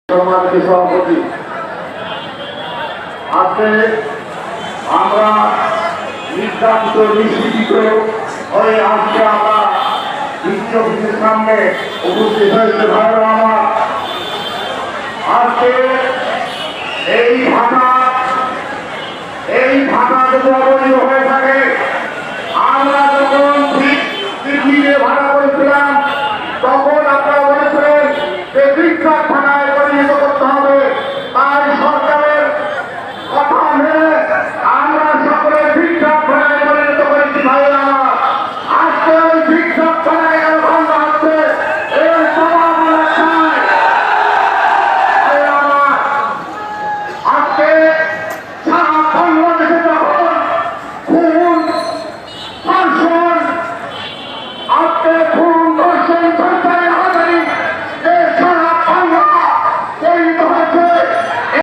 সমাজের সভাপতি আজকে আমরা নির্যাতিত নিষ্পীড়িত হয়ে আজকে আমরা দ্বিতীয় অফিসের সামনে উপস্থিত হয়েছে ভাইরা আমার। আজকে এই ভাষা যদি